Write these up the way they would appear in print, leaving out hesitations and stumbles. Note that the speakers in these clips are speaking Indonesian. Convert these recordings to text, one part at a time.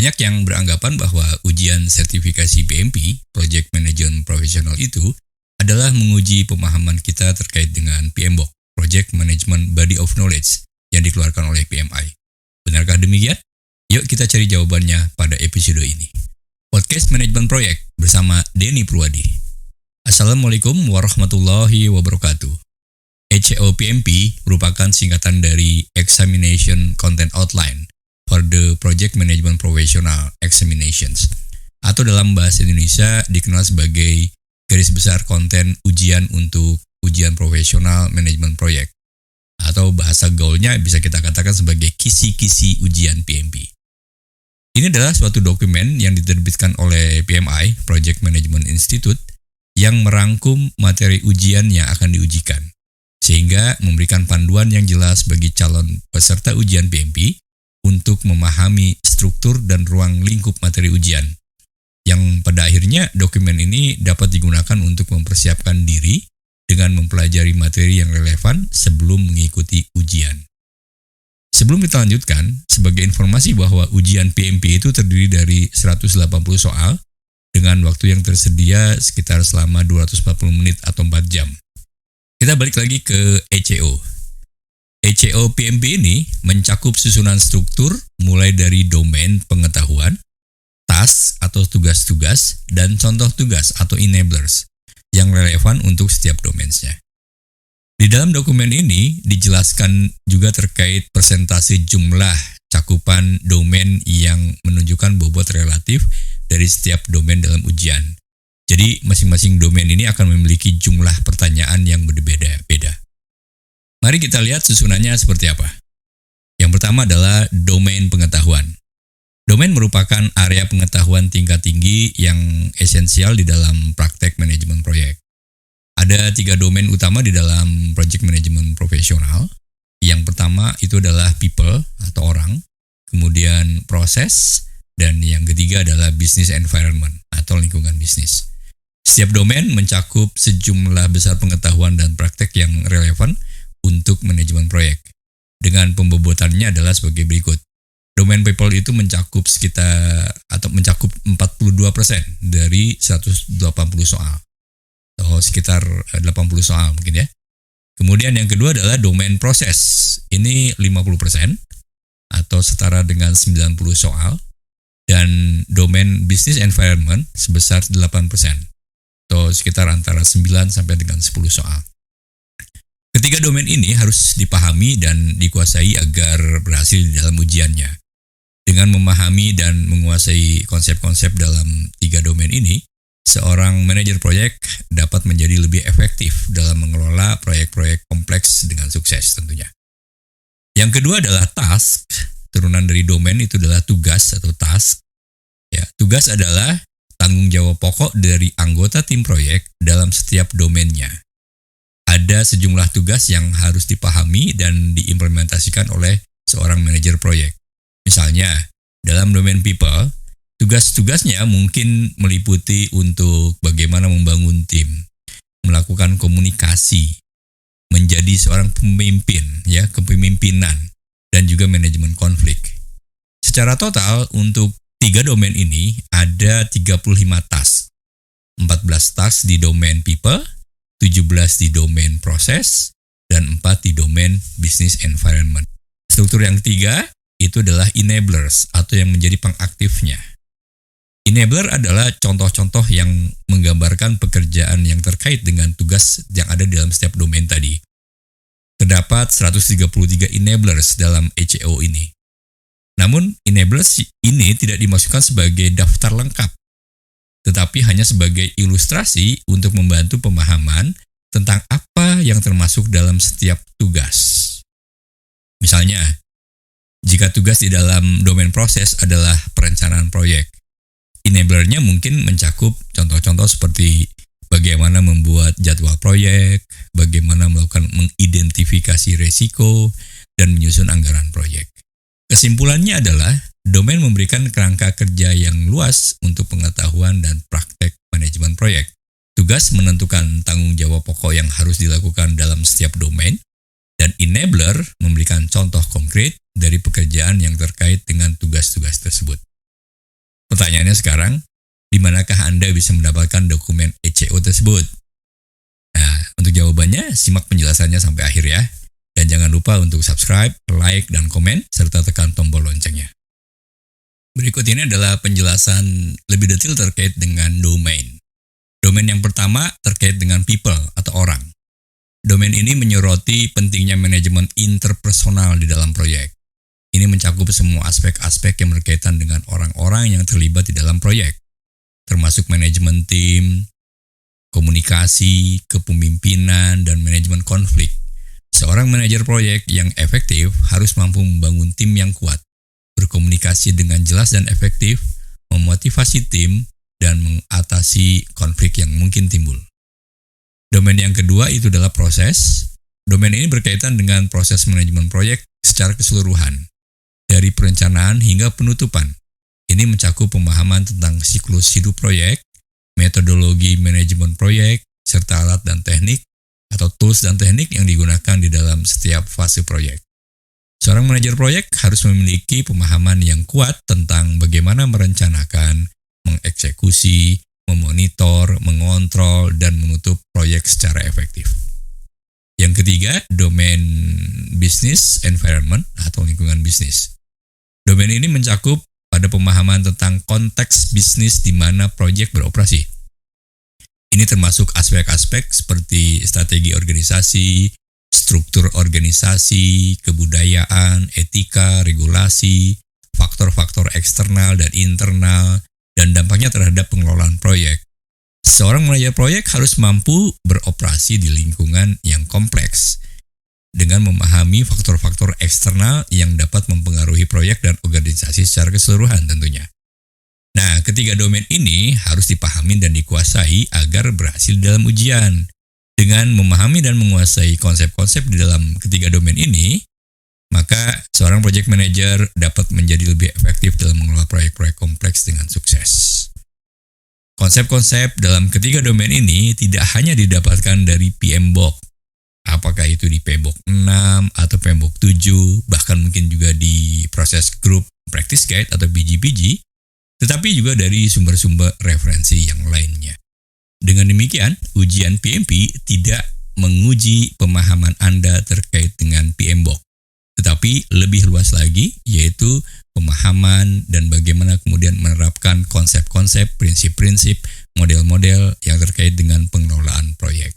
Banyak yang beranggapan bahwa ujian sertifikasi PMP, Project Management Professional itu adalah menguji pemahaman kita terkait dengan PMBOK, Project Management Body of Knowledge, yang dikeluarkan oleh PMI. Benarkah demikian? Yuk kita cari jawabannya pada episode ini. Podcast Manajemen Proyek bersama Denny Purwadi. Assalamualaikum warahmatullahi wabarakatuh. ECO-PMP merupakan singkatan dari Examination Content Outline for the Project Management Professional Examinations, atau dalam bahasa Indonesia dikenal sebagai garis besar konten ujian untuk ujian profesional manajemen proyek, atau bahasa gaulnya bisa kita katakan sebagai kisi-kisi ujian PMP. Ini adalah suatu dokumen yang diterbitkan oleh PMI, Project Management Institute, yang merangkum materi ujian yang akan diujikan, sehingga memberikan panduan yang jelas bagi calon peserta ujian PMP untuk memahami struktur dan ruang lingkup materi ujian, yang pada akhirnya dokumen ini dapat digunakan untuk mempersiapkan diri dengan mempelajari materi yang relevan sebelum mengikuti ujian. Sebelum kita lanjutkan, sebagai informasi bahwa ujian PMP itu terdiri dari 180 soal dengan waktu yang tersedia sekitar selama 240 menit atau 4 jam. Kita balik lagi ke ECO. ECO PMP ini mencakup susunan struktur mulai dari domain pengetahuan, task atau tugas-tugas, dan contoh tugas atau enablers yang relevan untuk setiap domainsnya. Di dalam dokumen ini dijelaskan juga terkait persentase jumlah cakupan domain yang menunjukkan bobot relatif dari setiap domain dalam ujian. Jadi masing-masing domain ini akan memiliki jumlah pertanyaan yang berbeda-beda. Mari kita lihat susunannya seperti apa. Yang pertama adalah domain pengetahuan. Domain merupakan area pengetahuan tingkat tinggi yang esensial di dalam praktek manajemen proyek. Ada 3 domain utama di dalam project management profesional. Yang pertama itu adalah people atau orang, kemudian proses, dan yang ketiga adalah business environment atau lingkungan bisnis. Setiap domain mencakup sejumlah besar pengetahuan dan praktek yang relevan untuk manajemen proyek. Dengan pembobotannya adalah sebagai berikut. Domain people itu mencakup 42% dari 180 soal. Atau sekitar 80 soal mungkin ya. Kemudian yang kedua adalah domain proses. Ini 50% atau setara dengan 90 soal. Dan domain business environment sebesar 8% atau sekitar antara 9 sampai dengan 10 soal. Ketiga domain ini harus dipahami dan dikuasai agar berhasil di dalam ujiannya. Dengan memahami dan menguasai konsep-konsep dalam 3 domain ini, seorang manajer proyek dapat menjadi lebih efektif dalam mengelola proyek-proyek kompleks dengan sukses tentunya. Yang kedua adalah task. Turunan dari domain itu adalah tugas atau task. Ya, tugas adalah tanggung jawab pokok dari anggota tim proyek dalam setiap domainnya. Ada sejumlah tugas yang harus dipahami dan diimplementasikan oleh seorang manajer proyek. Misalnya, dalam domain people, tugas-tugasnya mungkin meliputi untuk bagaimana membangun tim, melakukan komunikasi, menjadi seorang pemimpin, ya, kepemimpinan, dan juga manajemen konflik. Secara total, untuk 3 domain ini ada 35 task. 14 task di domain people, 17 di domain proses, dan 4 di domain business environment. Struktur yang ketiga itu adalah enablers atau yang menjadi pengaktifnya. Enabler adalah contoh-contoh yang menggambarkan pekerjaan yang terkait dengan tugas yang ada dalam setiap domain tadi. Terdapat 133 enablers dalam ECO ini. Namun, enablers ini tidak dimasukkan sebagai daftar lengkap, tetapi hanya sebagai ilustrasi untuk membantu pemahaman tentang apa yang termasuk dalam setiap tugas. Misalnya, jika tugas di dalam domain proses adalah perencanaan proyek, enablernya mungkin mencakup contoh-contoh seperti bagaimana membuat jadwal proyek, bagaimana melakukan mengidentifikasi resiko, dan menyusun anggaran proyek. Kesimpulannya adalah, domain memberikan kerangka kerja yang luas untuk pengetahuan dan praktek manajemen proyek. Tugas menentukan tanggung jawab pokok yang harus dilakukan dalam setiap domain, dan enabler memberikan contoh konkret dari pekerjaan yang terkait dengan tugas-tugas tersebut. Pertanyaannya sekarang, di manakah Anda bisa mendapatkan dokumen ECO tersebut? Nah, untuk jawabannya, simak penjelasannya sampai akhir ya. Dan jangan lupa untuk subscribe, like, dan komen, serta tekan tombol loncengnya. Berikut ini adalah penjelasan lebih detail terkait dengan domain. Domain yang pertama terkait dengan people atau orang. Domain ini menyoroti pentingnya manajemen interpersonal di dalam proyek. Ini mencakup semua aspek-aspek yang berkaitan dengan orang-orang yang terlibat di dalam proyek, termasuk manajemen tim, komunikasi, kepemimpinan, dan manajemen konflik. Seorang manajer proyek yang efektif harus mampu membangun tim yang kuat, berkomunikasi dengan jelas dan efektif, memotivasi tim, dan mengatasi konflik yang mungkin timbul. Domain yang kedua itu adalah proses. Domain ini berkaitan dengan proses manajemen proyek secara keseluruhan, dari perencanaan hingga penutupan. Ini mencakup pemahaman tentang siklus hidup proyek, metodologi manajemen proyek, serta alat dan teknik, atau tools dan teknik yang digunakan di dalam setiap fase proyek. Seorang manajer proyek harus memiliki pemahaman yang kuat tentang bagaimana merencanakan, mengeksekusi, memonitor, mengontrol, dan menutup proyek secara efektif. Yang ketiga, domain business environment atau lingkungan bisnis. Domain ini mencakup pada pemahaman tentang konteks bisnis di mana proyek beroperasi. Ini termasuk aspek-aspek seperti strategi organisasi, struktur organisasi, kebudayaan, etika, regulasi, faktor-faktor eksternal dan internal, dan dampaknya terhadap pengelolaan proyek. Seorang manajer proyek harus mampu beroperasi di lingkungan yang kompleks dengan memahami faktor-faktor eksternal yang dapat mempengaruhi proyek dan organisasi secara keseluruhan tentunya. Nah, ketiga domain ini harus dipahami dan dikuasai agar berhasil dalam ujian. Dengan memahami dan menguasai konsep-konsep di dalam ketiga domain ini, maka seorang project manager dapat menjadi lebih efektif dalam mengelola proyek-proyek kompleks dengan sukses. Konsep-konsep dalam ketiga domain ini tidak hanya didapatkan dari PMBOK, apakah itu di PMBOK 6 atau PMBOK 7, bahkan mungkin juga di proses Group Practice Guide atau BGPG, tetapi juga dari sumber-sumber referensi yang lainnya. Dengan demikian, ujian PMP tidak menguji pemahaman Anda terkait dengan PMBOK, tetapi lebih luas lagi, yaitu pemahaman dan bagaimana kemudian menerapkan konsep-konsep, prinsip-prinsip, model-model yang terkait dengan pengelolaan proyek.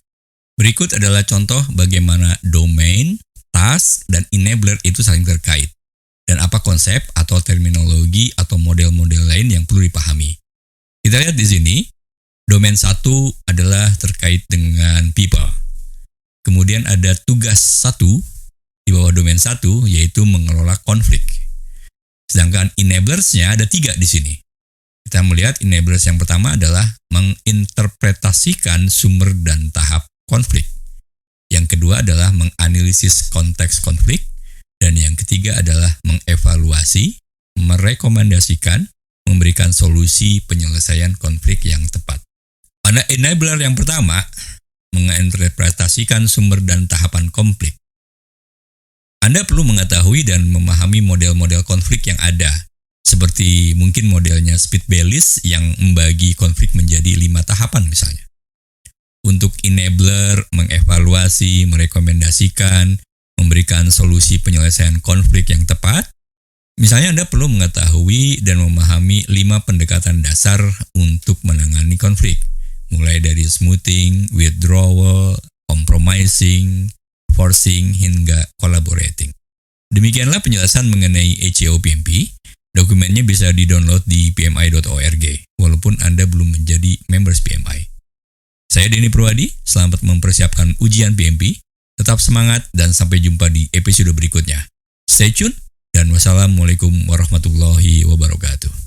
Berikut adalah contoh bagaimana domain, task, dan enabler itu saling terkait, dan apa konsep atau terminologi atau model-model lain yang perlu dipahami. Kita lihat di sini, domain 1 adalah terkait dengan people. Kemudian ada tugas 1 di bawah domain 1, yaitu mengelola konflik. Sedangkan enablers-nya ada 3 di sini. Kita melihat enablers yang pertama adalah menginterpretasikan sumber dan tahap konflik. Yang kedua adalah menganalisis konteks konflik. Dan yang ketiga adalah mengevaluasi, merekomendasikan, memberikan solusi penyelesaian konflik yang tepat. Pada enabler yang pertama, menginterpretasikan sumber dan tahapan konflik. Anda perlu mengetahui dan memahami model-model konflik yang ada, seperti mungkin modelnya Speed Baylis yang membagi konflik menjadi 5 tahapan misalnya. Untuk enabler, mengevaluasi, merekomendasikan, memberikan solusi penyelesaian konflik yang tepat, misalnya Anda perlu mengetahui dan memahami 5 pendekatan dasar untuk menangani konflik, mulai dari smoothing, withdrawal, compromising, forcing, hingga collaborating. Demikianlah penjelasan mengenai ECO PMP. Dokumennya bisa di-download di pmi.org, walaupun Anda belum menjadi members PMI. Saya Denny Purwadi, selamat mempersiapkan ujian PMP. Tetap semangat dan sampai jumpa di episode berikutnya. Stay tune dan wassalamualaikum warahmatullahi wabarakatuh.